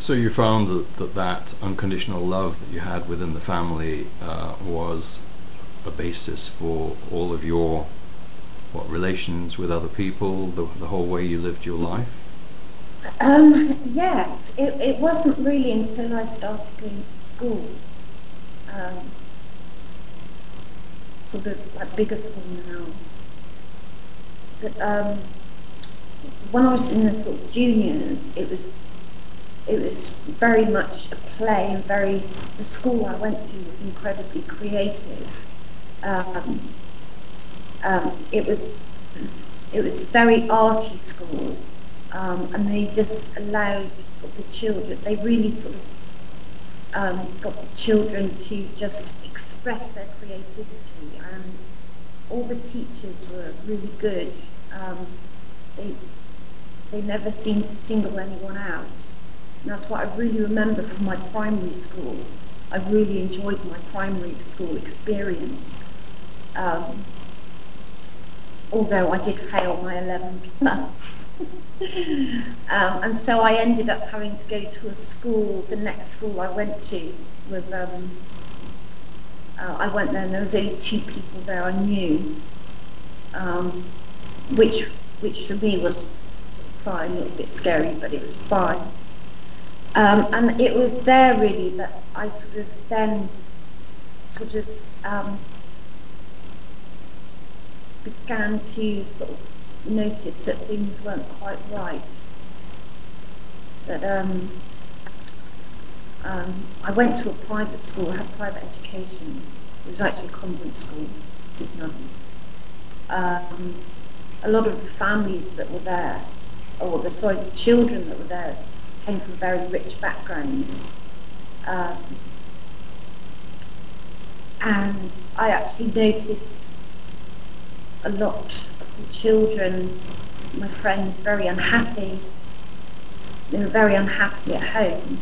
So you found that unconditional love that you had within the family was a basis for all of your relations with other people, the whole way you lived your life? Yes, it wasn't really until I started going to school, um, sort of like bigger school now, that when I was in the sort of juniors, it was very much a play and the school I went to was incredibly creative. Um, it was a very arty school, and they just allowed sort of the children. They really sort of got the children to just express their creativity, and all the teachers were really good. They they never seemed to single anyone out. And that's what I really remember from my primary school. I really enjoyed my primary school experience. Um, Although I did fail my 11 plus. And so I ended up having to go to a school. The next school I went to was, I went there and there was only 2 people there I knew, which for me was sort of fine, a little bit scary, but it was fine. And it was there really that I began to sort of notice that things weren't quite right. That I went to a private school, I had private education. It was actually a convent school with nuns. A lot of the families that were there, the children that were there, came from very rich backgrounds. And I actually noticed a lot of the children, my friends, very unhappy. They were very unhappy at home.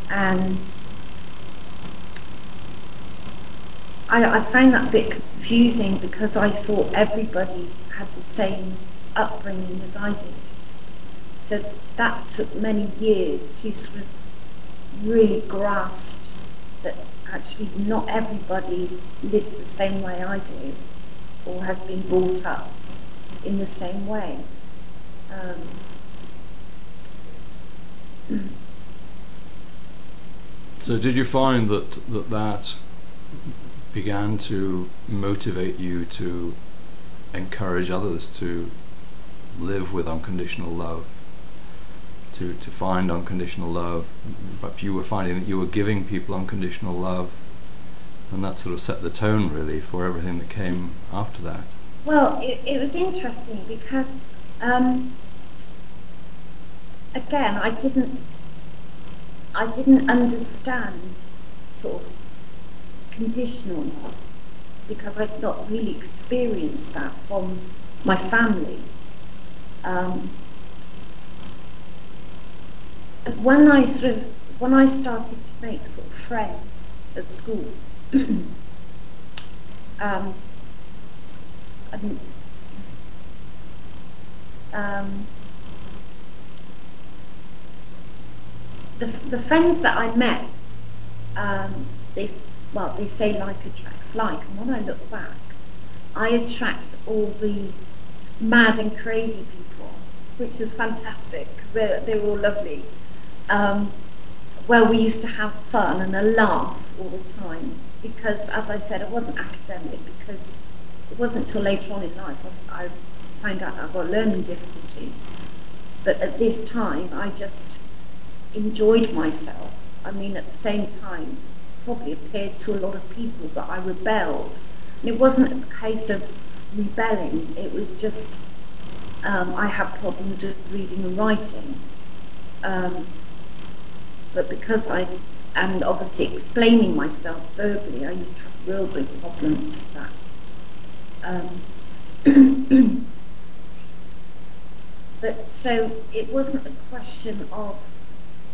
And I found that a bit confusing because I thought everybody had the same upbringing as I did. So that took many years to sort of really grasp that actually not everybody lives the same way I do or has been brought up in the same way. So did you find that began to motivate you to encourage others to live with unconditional love, to find unconditional love, but you were finding that you were giving people unconditional love, and that sort of set the tone really for everything that came after that? Well, it was interesting because, again, I didn't understand sort of conditional love because I'd not really experienced that from my family. When I started to make sort of friends at school, I mean, the friends that I met, they say like attracts like, and when I look back, I attract all the mad and crazy people, which was fantastic because they were all lovely. Where we used to have fun and a laugh all the time, because as I said, it wasn't academic, because it wasn't until later on in life I found out I've got learning difficulty. But at this time, I just enjoyed myself. I mean, at the same time, probably appeared to a lot of people that I rebelled. And it wasn't a case of rebelling, it was just I had problems with reading and writing. But because and obviously explaining myself verbally, I used to have real big problems with that. But so it wasn't a question of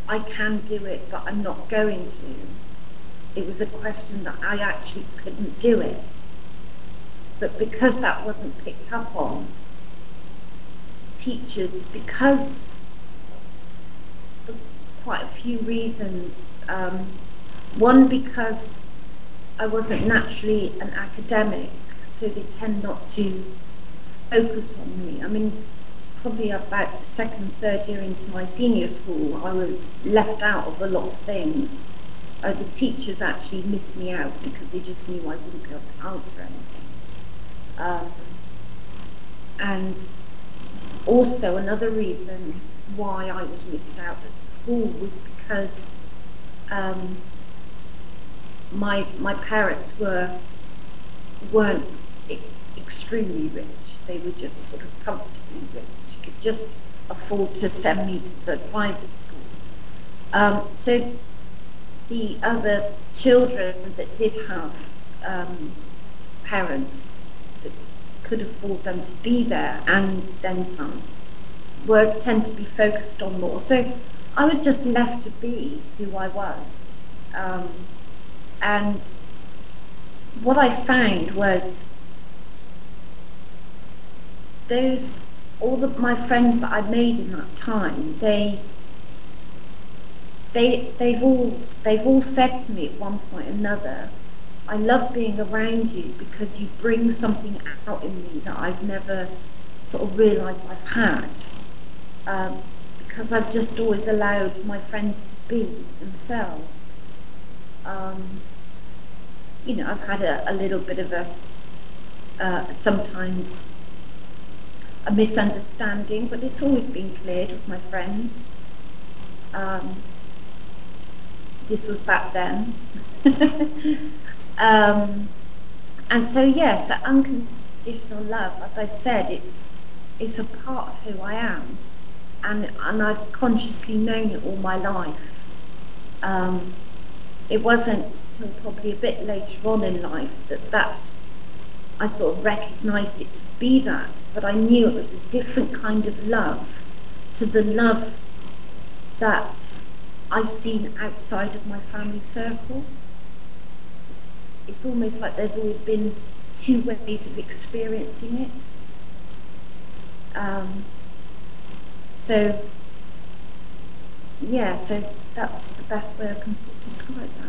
I can do it, but I'm not going to. It was a question that I actually couldn't do it. But because that wasn't picked up on, teachers because of quite a few reasons. One, because I wasn't naturally an academic, so they tend not to focus on me. I mean, probably about second, third year into my senior school, I was left out of a lot of things. The teachers actually missed me out because they just knew I wouldn't be able to answer anything. And also another reason why I was missed out at school was because my parents weren't extremely rich. They were just sort of comfortably rich. Could just afford to send me to the private school. So the other children that did have parents that could afford them to be there, and then some, tend to be focused on more. So I was just left to be who I was. And what I found was my friends that I made in that time, they've all said to me at one point or another, I love being around you because you bring something out in me that I've never sort of realised I've had. Because I've just always allowed my friends to be themselves. You know, I've had a little bit of sometimes a misunderstanding, but it's always been cleared with my friends. This was back then. And so yes, unconditional love, as I've said, it's a part of who I am, and I've consciously known it all my life. It wasn't until probably a bit later on in life that I sort of recognised it to be that, but I knew it was a different kind of love to the love that I've seen outside of my family circle. It's almost like there's always been two ways of experiencing it. So yeah, so that's the best way I can sort of describe that.